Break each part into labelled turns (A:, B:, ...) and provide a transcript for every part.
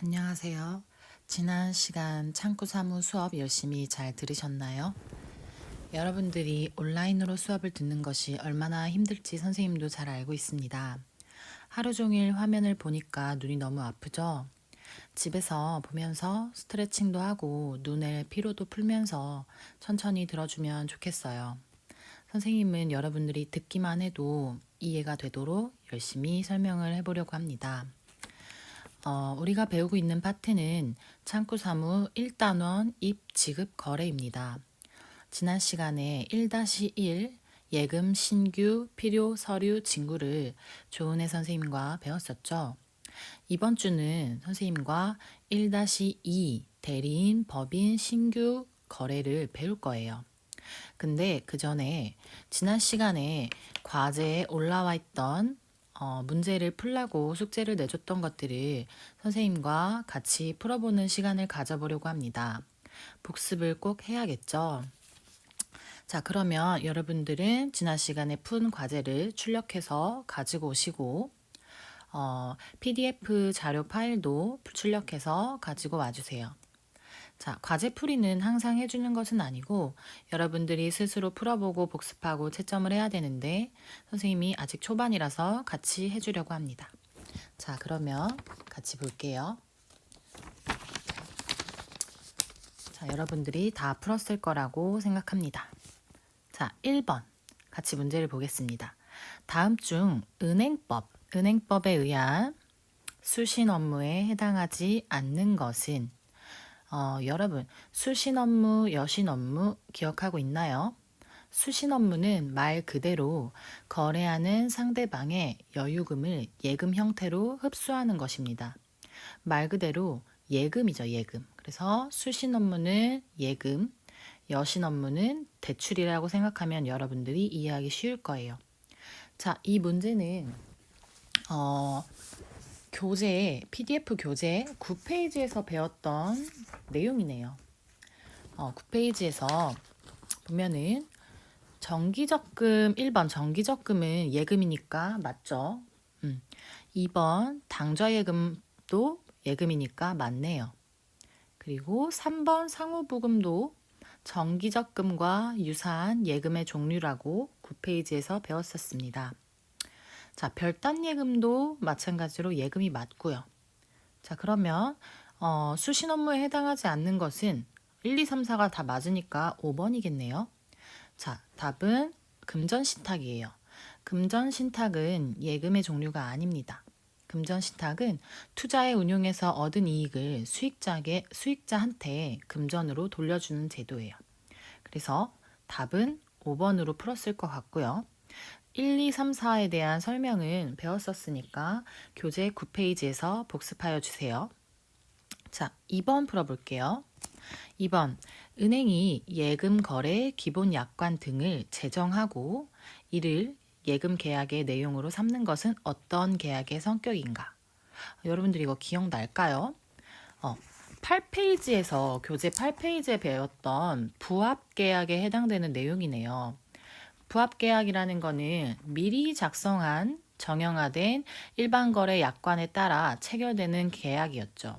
A: 안녕하세요. 지난 시간 창구사무 수업 열심히 잘 들으셨나요? 여러분들이 온라인으로 수업을 듣는 것이 얼마나 힘들지 선생님도 잘 알고 있습니다. 하루 종일 화면을 보니까 눈이 너무 아프죠? 집에서 보면서 스트레칭도 하고 눈의 피로도 풀면서 천천히 들어주면 좋겠어요. 선생님은 여러분들이 듣기만 해도 이해가 되도록 열심히 설명을 해보려고 합니다. 우리가 배우고 있는 파트는 창구사무 1단원 입 지급 거래입니다. 지난 시간에 1-1 예금 신규 필요 서류 징구를 조은혜 선생님과 배웠었죠. 이번 주는 선생님과 1-2 대리인 법인 신규 거래를 배울 거예요. 근데 그 전에 지난 시간에 과제에 올라와 있던 문제를 풀라고 숙제를 내줬던 것들을 선생님과 같이 풀어보는 시간을 가져보려고 합니다. 복습을 꼭 해야겠죠? 자, 그러면 여러분들은 지난 시간에 푼 과제를 출력해서 가지고 오시고 PDF 자료 파일도 출력해서 가지고 와주세요. 자, 과제 풀이는 항상 해주는 것은 아니고 여러분들이 스스로 풀어보고 복습하고 채점을 해야 되는데 선생님이 아직 초반이라서 같이 해주려고 합니다. 자, 그러면 같이 볼게요. 자, 여러분들이 다 풀었을 거라고 생각합니다. 자, 1번 같이 문제를 보겠습니다. 다음 중 은행법에 의한 수신 업무에 해당하지 않는 것은 여러분, 수신 업무, 여신 업무 기억하고 있나요? 수신 업무는 말 그대로 거래하는 상대방의 여유금을 예금 형태로 흡수하는 것입니다. 말 그대로 예금이죠, 예금. 그래서 수신 업무는 예금, 여신 업무는 대출이라고 생각하면 여러분들이 이해하기 쉬울 거예요. 자, 이 문제는 PDF 교재 9페이지에서 배웠던 내용이네요. 9페이지에서 보면은 정기적금 1번 정기적금은 예금이니까 맞죠? 2번 당좌예금도 예금이니까 맞네요. 그리고 3번 상호부금도 정기적금과 유사한 예금의 종류라고 9페이지에서 배웠었습니다. 자, 별단예금도 마찬가지로 예금이 맞고요. 자, 그러면 수신 업무에 해당하지 않는 것은 1, 2, 3, 4가 다 맞으니까 5번이겠네요. 자, 답은 금전신탁이에요. 금전신탁은 예금의 종류가 아닙니다. 금전신탁은 투자에 운용해서 얻은 이익을 수익자한테 금전으로 돌려주는 제도예요. 그래서 답은 5번으로 풀었을 것 같고요. 1, 2, 3, 4에 대한 설명은 배웠었으니까 교재 9페이지에서 복습하여 주세요. 자, 2번 풀어볼게요. 2번, 은행이 예금 거래 기본 약관 등을 제정하고 이를 예금 계약의 내용으로 삼는 것은 어떤 계약의 성격인가? 여러분들 이거 기억날까요? 8페이지에서 교재 8페이지에 배웠던 부합 계약에 해당되는 내용이네요. 부합 계약이라는 거는 미리 작성한 정형화된 일반 거래 약관에 따라 체결되는 계약이었죠.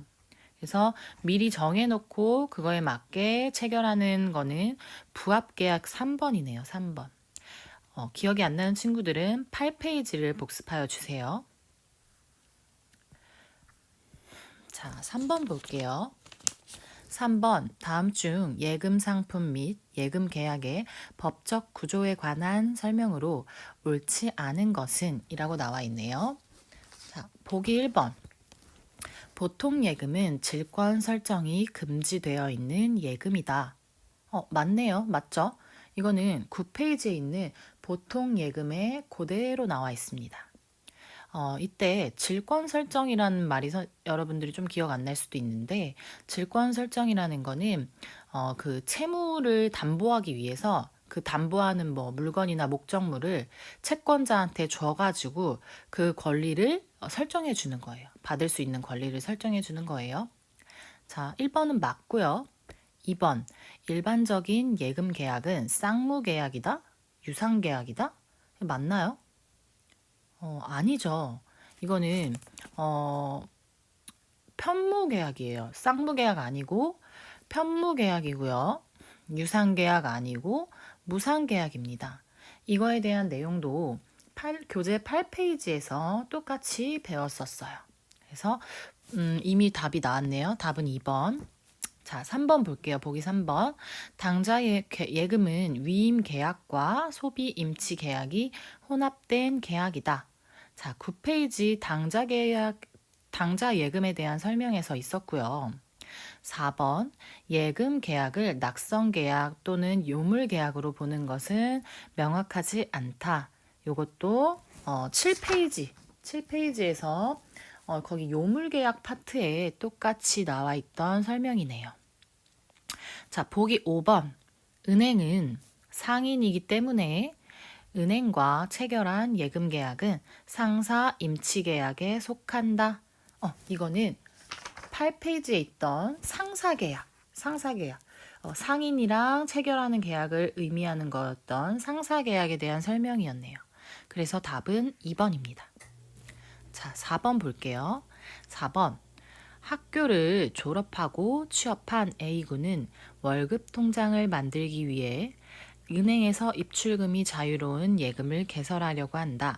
A: 그래서 미리 정해놓고 그거에 맞게 체결하는 거는 부합계약 3번이네요. 3번. 기억이 안 나는 친구들은 8페이지를 복습하여 주세요. 자, 3번 볼게요. 3번, 다음 중 예금 상품 및 예금 계약의 법적 구조에 관한 설명으로 옳지 않은 것은 이라고 나와 있네요. 자, 보기 1번. 보통 예금은 질권 설정이 금지되어 있는 예금이다. 맞네요. 맞죠? 이거는 9페이지에 있는 보통 예금에 그대로 나와 있습니다. 이때 질권 설정이라는 말이 여러분들이 좀 기억 안 날 수도 있는데 질권 설정이라는 거는 그 채무를 담보하기 위해서 그 담보하는 뭐 물건이나 목적물을 채권자한테 줘가지고 그 권리를 설정해 주는 거예요. 받을 수 있는 권리를 설정해 주는 거예요. 자, 1번은 맞고요. 2번, 일반적인 예금 계약은 쌍무 계약이다? 유상 계약이다? 맞나요? 아니죠. 이거는 편무계약이에요. 쌍무계약 아니고 편무계약이고요. 유상계약 아니고 무상계약입니다. 이거에 대한 내용도 교재 8페이지에서 똑같이 배웠었어요. 그래서 이미 답이 나왔네요. 답은 2번. 자, 3번 볼게요. 보기 3번. 당좌 예금은 위임 계약과 소비 임치 계약이 혼합된 계약이다. 자, 9페이지 당좌 예금에 대한 설명에서 있었고요. 4번 예금 계약을 낙성 계약 또는 요물 계약으로 보는 것은 명확하지 않다. 요것도 7페이지에서 거기 요물 계약 파트에 똑같이 나와 있던 설명이네요. 자, 보기 5번. 은행은 상인이기 때문에 은행과 체결한 예금 계약은 상사 임치 계약에 속한다. 이거는 8페이지에 있던 상사 계약. 상인이랑 체결하는 계약을 의미하는 거였던 상사 계약에 대한 설명이었네요. 그래서 답은 2번입니다. 자, 4번 볼게요. 4번. 학교를 졸업하고 취업한 A군은 월급 통장을 만들기 위해 은행에서 입출금이 자유로운 예금을 개설하려고 한다.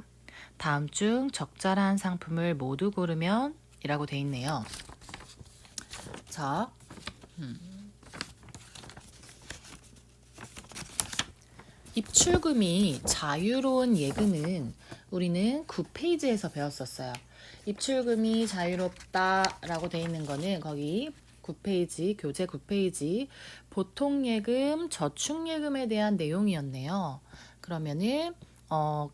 A: 다음 중 적절한 상품을 모두 고르면 이라고 돼 있네요. 자, 입출금이 자유로운 예금은 우리는 9페이지에서 배웠었어요. 입출금이 자유롭다라고 돼 있는 거는 거기 9페이지, 교재 9페이지 보통예금, 저축예금에 대한 내용이었네요. 그러면은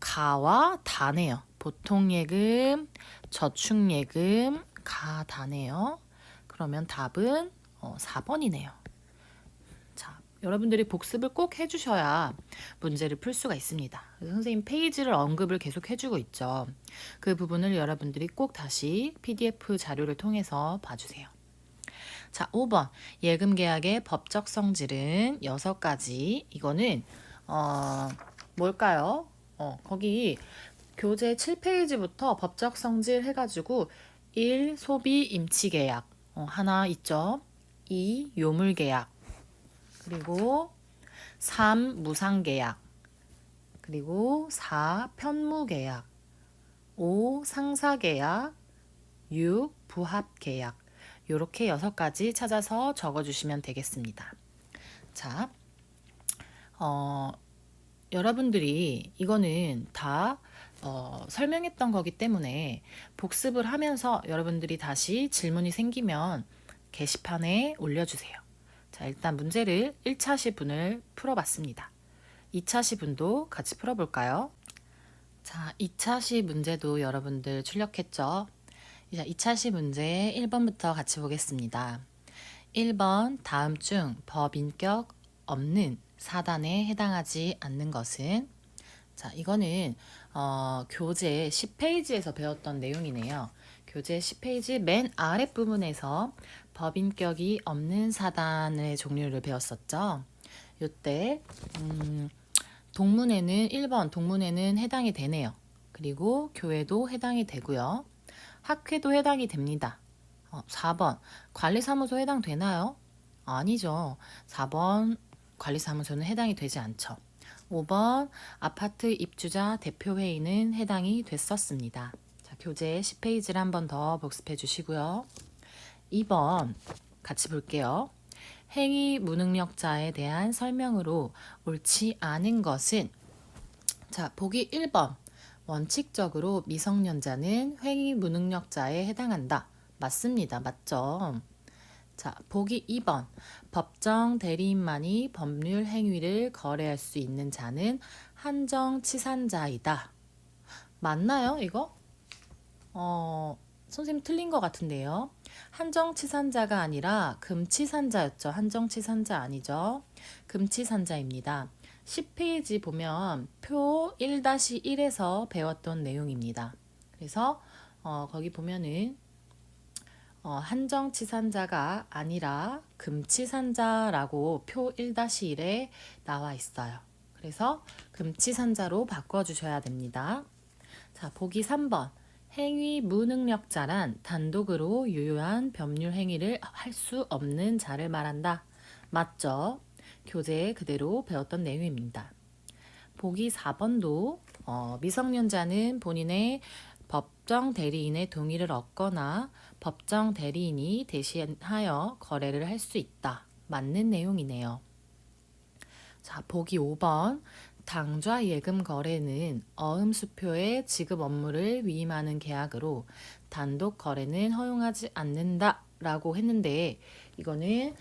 A: 가와 다네요. 보통예금, 저축예금, 가, 다네요. 그러면 답은 4번이네요. 자, 여러분들이 복습을 꼭 해주셔야 문제를 풀 수가 있습니다. 그래서 선생님 페이지를 언급을 계속 해주고 있죠. 그 부분을 여러분들이 꼭 다시 PDF 자료를 통해서 봐주세요. 자, 5번. 예금 계약의 법적 성질은 6가지. 이거는 뭘까요? 거기 교재 7페이지부터 법적 성질 해가지고 1. 소비 임치 계약 하나 있죠. 2. 요물 계약, 그리고 3. 무상 계약, 그리고 4. 편무 계약, 5. 상사 계약, 6. 부합 계약. 이렇게 6가지 찾아서 적어주시면 되겠습니다. 자, 여러분들이 이거는 다 설명했던 거기 때문에 복습을 하면서 여러분들이 다시 질문이 생기면 게시판에 올려주세요. 자, 일단 문제를 1차 시분을 풀어봤습니다. 2차 시분도 같이 풀어볼까요? 자, 2차 시 문제도 여러분들 출력했죠? 자, 2차 시 문제 1번부터 같이 보겠습니다. 1번 다음 중 법인격 없는 사단에 해당하지 않는 것은? 자, 이거는 교재 10페이지에서 배웠던 내용이네요. 교재 10페이지 맨 아랫부분에서 법인격이 없는 사단의 종류를 배웠었죠. 이때 동문회는 1번 동문회는 해당이 되네요. 그리고 교회도 해당이 되고요. 학회도 해당이 됩니다. 4번 관리사무소 해당되나요? 아니죠. 4번 관리사무소는 해당이 되지 않죠. 5번 아파트 입주자 대표회의는 해당이 됐었습니다. 자, 교재 10페이지를 한 번 더 복습해 주시고요. 2번 같이 볼게요. 행위 무능력자에 대한 설명으로 옳지 않은 것은? 자, 보기 1번. 원칙적으로 미성년자는 행위 무능력자에 해당한다. 맞습니다. 맞죠? 자, 보기 2번. 법정 대리인만이 법률 행위를 거래할 수 있는 자는 한정치산자이다. 맞나요, 이거? 선생님 틀린 것 같은데요. 한정치산자가 아니라 금치산자였죠. 한정치산자 아니죠. 금치산자입니다. 10페이지 보면 표 1-1에서 배웠던 내용입니다. 그래서 거기 보면은 한정치산자가 아니라 금치산자라고 표 1-1에 나와 있어요. 그래서 금치산자로 바꿔주셔야 됩니다. 자, 보기 3번. 행위 무능력자란 단독으로 유효한 법률 행위를 할 수 없는 자를 말한다. 맞죠? 교재에 그대로 배웠던 내용입니다. 보기 4번도 미성년자는 본인의 법정 대리인의 동의를 얻거나 법정 대리인이 대신하여 거래를 할 수 있다. 맞는 내용이네요. 자, 보기 5번. 당좌 예금 거래는 어음수표의 지급 업무를 위임하는 계약으로 단독 거래는 허용하지 않는다 라고 했는데 이거는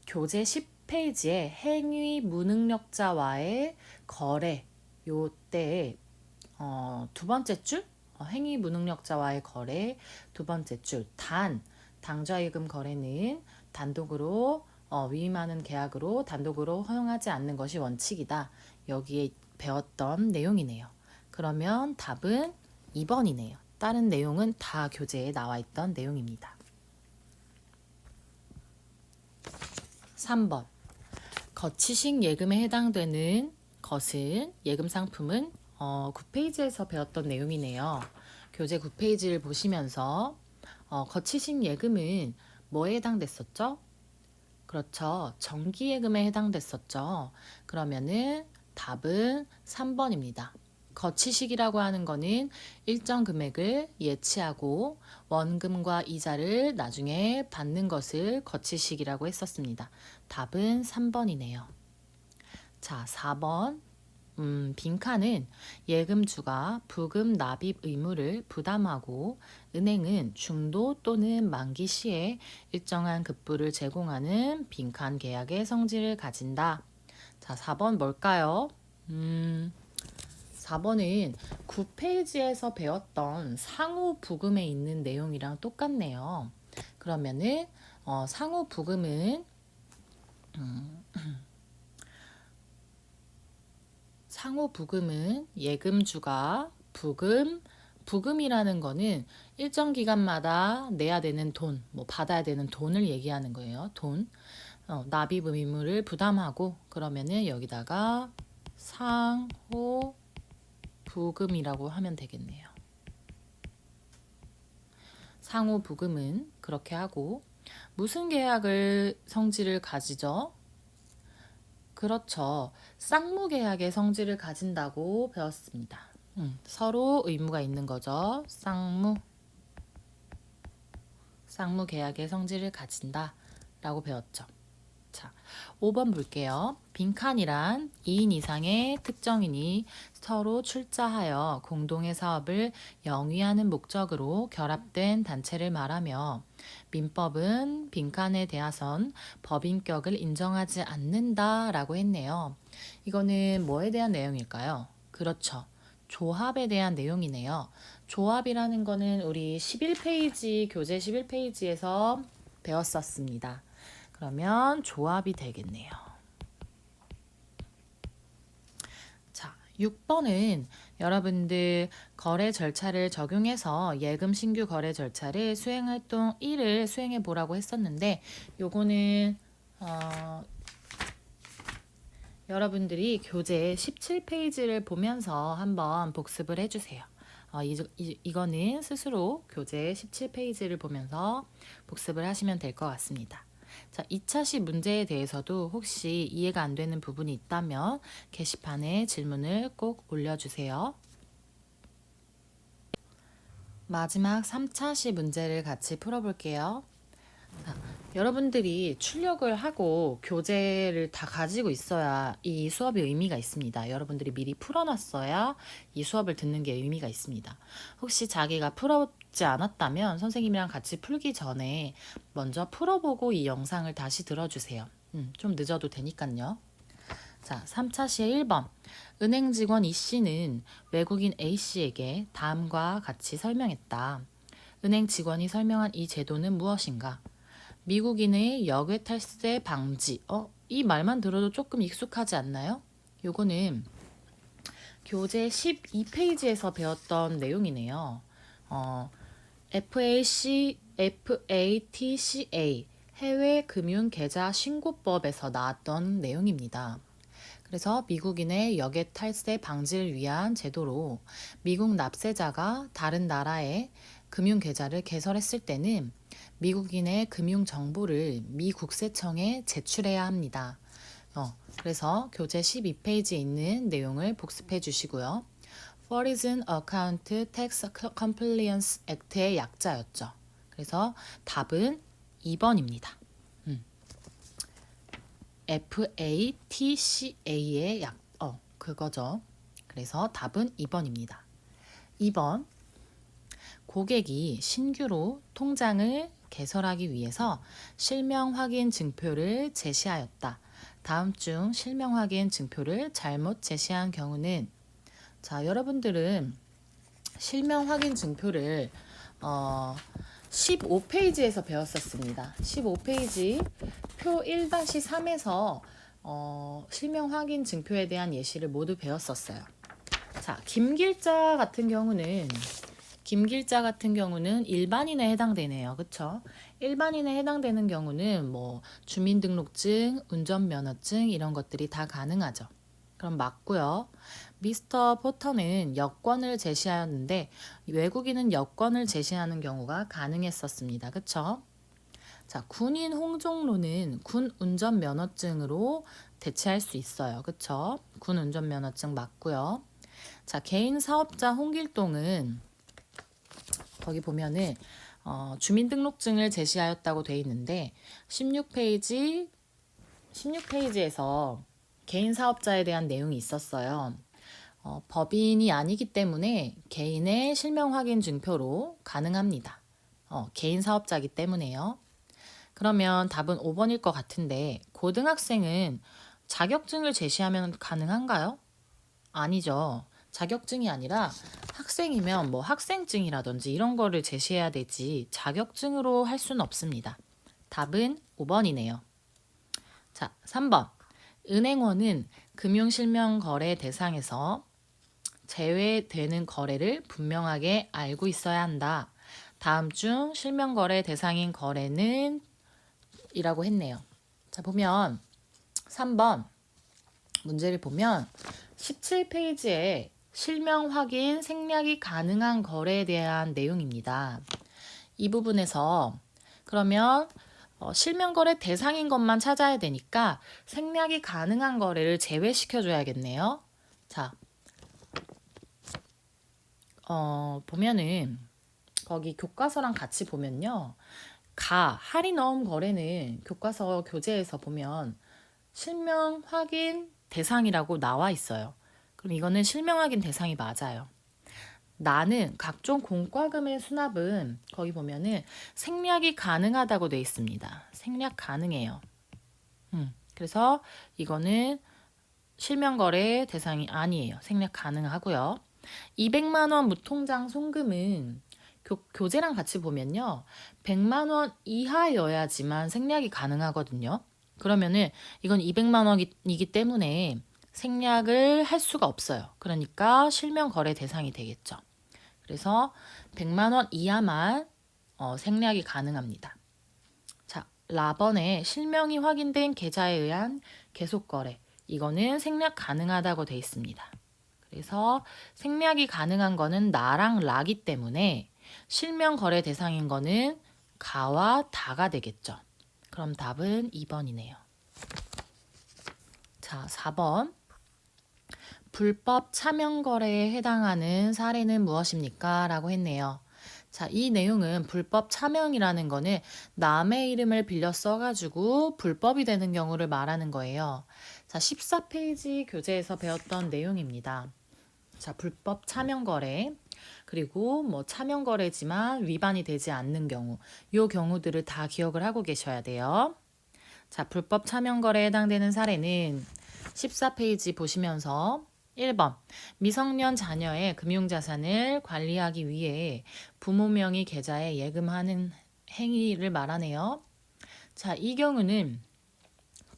A: 교재 10페이지에 행위 무능력자와의 거래 요때 두 번째 줄 행위 무능력자와의 거래 두 번째 줄 당좌예금 거래는 단독으로 위임하는 계약으로 단독으로 허용하지 않는 것이 원칙이다. 여기에 배웠던 내용이네요. 그러면 답은 2번이네요. 다른 내용은 다 교재에 나와 있던 내용입니다. 3번. 거치식 예금에 해당되는 것은 예금 상품은 9페이지에서 배웠던 내용이네요. 교재 9페이지를 보시면서 거치식 예금은 뭐에 해당됐었죠? 그렇죠. 정기예금에 해당됐었죠. 그러면은 답은 3번입니다. 거치식이라고 하는 거는 일정 금액을 예치하고 원금과 이자를 나중에 받는 것을 거치식이라고 했었습니다. 답은 3번이네요. 자, 4번. 빈칸은 예금주가 부금 납입 의무를 부담하고 은행은 중도 또는 만기 시에 일정한 급부를 제공하는 빈칸 계약의 성질을 가진다. 자, 4번 뭘까요? 4번은 9페이지에서 배웠던 상호 부금에 있는 내용이랑 똑같네요. 그러면은 상호 부금은 상호 부금은 예금주가 부금이라는 거는 일정 기간마다 내야 되는 돈, 받아야 되는 돈을 얘기하는 거예요. 돈. 납입 의무를 부담하고 그러면은 여기다가 상호 부금이라고 하면 되겠네요. 상호 부금은 그렇게 하고 무슨 계약을 성질을 가지죠? 그렇죠. 쌍무계약의 성질을 가진다고 배웠습니다. 서로 의무가 있는 거죠. 쌍무계약의 성질을 가진다 라고 배웠죠. 자, 5번 볼게요. 빈칸이란 2인 이상의 특정인이 서로 출자하여 공동의 사업을 영위하는 목적으로 결합된 단체를 말하며 민법은 빈칸에 대하선 법인격을 인정하지 않는다라고 했네요. 이거는 뭐에 대한 내용일까요? 그렇죠. 조합에 대한 내용이네요. 조합이라는 거는 우리 11페이지, 교재 11페이지에서 배웠었습니다. 그러면 조합이 되겠네요. 자, 6번은 여러분들 거래 절차를 적용해서 예금 신규 거래 절차를 수행활동 1을 수행해 보라고 했었는데 요거는 여러분들이 교재 17페이지를 보면서 한번 복습을 해주세요. 이거는 스스로 교재 17페이지를 보면서 복습을 하시면 될 것 같습니다. 자, 2차 시 문제에 대해서도 혹시 이해가 안 되는 부분이 있다면 게시판에 질문을 꼭 올려주세요. 마지막 3차 시 문제를 같이 풀어볼게요. 여러분들이 출력을 하고 교재를 다 가지고 있어야 이 수업의 의미가 있습니다. 여러분들이 미리 풀어놨어야 이 수업을 듣는 게 의미가 있습니다. 혹시 자기가 풀었지 않았다면 선생님이랑 같이 풀기 전에 먼저 풀어보고 이 영상을 다시 들어주세요. 좀 늦어도 되니까요. 자, 3차 시의 1번. 은행 직원 E씨는 외국인 A씨에게 다음과 같이 설명했다. 은행 직원이 설명한 이 제도는 무엇인가? 미국인의 역외탈세 방지. 이 말만 들어도 조금 익숙하지 않나요? 요거는 교재 12페이지에서 배웠던 내용이네요. FATCA 해외금융계좌신고법에서 나왔던 내용입니다. 그래서 미국인의 역외 탈세 방지를 위한 제도로 미국 납세자가 다른 나라의 금융 계좌를 개설했을 때는 미국인의 금융 정보를 미 국세청에 제출해야 합니다. 그래서 교재 12페이지에 있는 내용을 복습해 주시고요. Foreign Account Tax Compliance Act의 약자였죠. 그래서 답은 2번입니다. FATCA의 그거죠. 그래서 답은 2번입니다. 2번. 고객이 신규로 통장을 개설하기 위해서 실명 확인 증표를 제시하였다. 다음 중 실명 확인 증표를 잘못 제시한 경우는, 자, 여러분들은 실명 확인 증표를 15페이지에서 배웠었습니다. 15페이지 표 1-3에서 실명 확인 증표에 대한 예시를 모두 배웠었어요. 자, 김길자 같은 경우는 일반인에 해당되네요. 그쵸? 일반인에 해당되는 경우는 뭐 주민등록증, 운전면허증 이런 것들이 다 가능하죠. 그럼 맞고요. 미스터 포터는 여권을 제시하였는데 외국인은 여권을 제시하는 경우가 가능했었습니다. 그쵸? 자, 군인 홍종로는 군 운전면허증으로 대체할 수 있어요. 그쵸? 군 운전면허증 맞고요. 자, 개인 사업자 홍길동은 거기 보면은 주민등록증을 제시하였다고 돼 있는데 16페이지에서 개인 사업자에 대한 내용이 있었어요. 법인이 아니기 때문에 개인의 실명 확인 증표로 가능합니다. 개인 사업자이기 때문에요. 그러면 답은 5번일 것 같은데 고등학생은 자격증을 제시하면 가능한가요? 아니죠. 자격증이 아니라 학생이면 뭐 학생증이라든지 이런 거를 제시해야 되지 자격증으로 할 수는 없습니다. 답은 5번이네요. 자, 3번. 은행원은 금융실명거래 대상에서 제외되는 거래를 분명하게 알고 있어야 한다. 다음 중 실명거래 대상인 거래는 이라고 했네요. 자, 보면 3번 문제를 보면 17페이지에 실명 확인 생략이 가능한 거래에 대한 내용입니다. 이 부분에서 그러면 실명 거래 대상인 것만 찾아야 되니까 생략이 가능한 거래를 제외시켜 줘야겠네요. 자, 보면은 거기 교과서랑 같이 보면요. 할인 어음 거래는 교과서 교재에서 보면 실명 확인 대상이라고 나와 있어요. 그럼 이거는 실명 확인 대상이 맞아요. 나는 각종 공과금의 수납은 거기 보면은 생략이 가능하다고 돼 있습니다. 생략 가능해요. 그래서 이거는 실명 거래 대상이 아니에요. 생략 가능하고요. 200만 원 무통장 송금은 교재랑 같이 보면요. 100만 원 이하여야지만 생략이 가능하거든요. 그러면은 이건 200만 원이기 때문에 생략을 할 수가 없어요. 그러니까 실명 거래 대상이 되겠죠. 그래서 100만 원 이하만 생략이 가능합니다. 자, 라번에 실명이 확인된 계좌에 의한 계속 거래. 이거는 생략 가능하다고 돼 있습니다. 그래서 생략이 가능한 거는 나랑 라기 때문에 실명 거래 대상인 거는 가와 다가 되겠죠. 그럼 답은 2번이네요. 자, 4번. 불법 차명 거래에 해당하는 사례는 무엇입니까? 라고 했네요. 자, 이 내용은 불법 차명이라는 거는 남의 이름을 빌려 써가지고 불법이 되는 경우를 말하는 거예요. 자, 14페이지 교재에서 배웠던 내용입니다. 자, 불법 차명 거래. 그리고 뭐 차명 거래지만 위반이 되지 않는 경우, 요 경우들을 다 기억을 하고 계셔야 돼요. 자, 불법 차명 거래에 해당되는 사례는 14페이지 보시면서 1번 미성년 자녀의 금융자산을 관리하기 위해 부모 명의 계좌에 예금하는 행위를 말하네요. 자, 이 경우는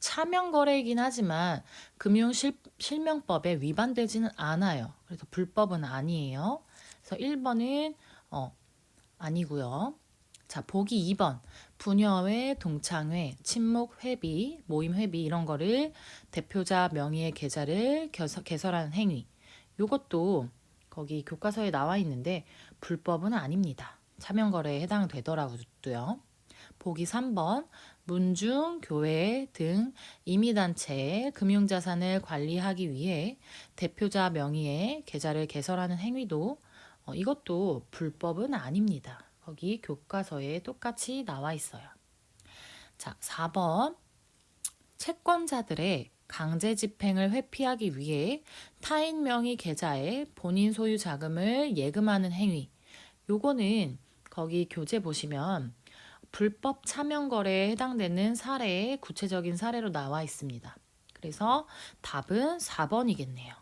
A: 차명 거래이긴 하지만 금융실명법에 위반되지는 않아요. 그래서 불법은 아니에요. 그래서 1번은 아니고요. 자, 보기 2번. 부녀회, 동창회, 친목 회비, 모임 회비 이런 거를 대표자 명의의 계좌를 개설하는 행위. 요것도 거기 교과서에 나와 있는데 불법은 아닙니다. 차명거래에 해당되더라도요. 보기 3번. 문중, 교회 등 임의단체의 금융자산을 관리하기 위해 대표자 명의의 계좌를 개설하는 행위도 이것도 불법은 아닙니다. 거기 교과서에 똑같이 나와 있어요. 자, 4번. 채권자들의 강제 집행을 회피하기 위해 타인 명의 계좌에 본인 소유 자금을 예금하는 행위. 요거는 거기 교재 보시면 불법 차명 거래에 해당되는 사례의 구체적인 사례로 나와 있습니다. 그래서 답은 4번이겠네요.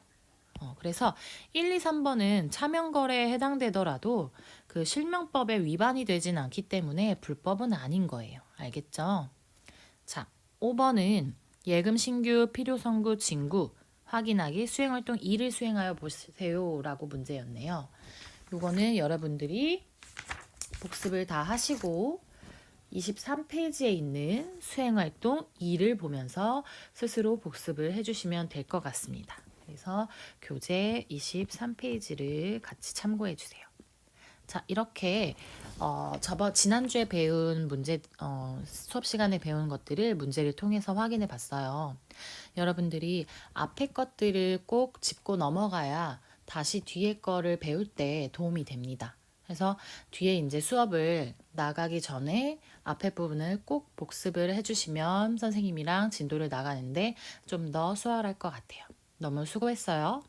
A: 그래서 1, 2, 3번은 차명 거래에 해당되더라도 그 실명법에 위반이 되진 않기 때문에 불법은 아닌 거예요. 알겠죠? 자, 5번은 예금 신규 필요 선고 징구 확인하기 수행활동 2를 수행하여 보세요 라고 문제였네요. 요거는 여러분들이 복습을 다 하시고 23페이지에 있는 수행활동 2를 보면서 스스로 복습을 해주시면 될 것 같습니다. 그래서 교재 23페이지를 같이 참고해 주세요. 자, 이렇게 지난주에 배운 문제, 수업 시간에 배운 것들을 문제를 통해서 확인해 봤어요. 여러분들이 앞에 것들을 꼭 짚고 넘어가야 다시 뒤에 거를 배울 때 도움이 됩니다. 그래서 뒤에 이제 수업을 나가기 전에 앞에 부분을 꼭 복습을 해주시면 선생님이랑 진도를 나가는데 좀 더 수월할 것 같아요. 너무 수고했어요.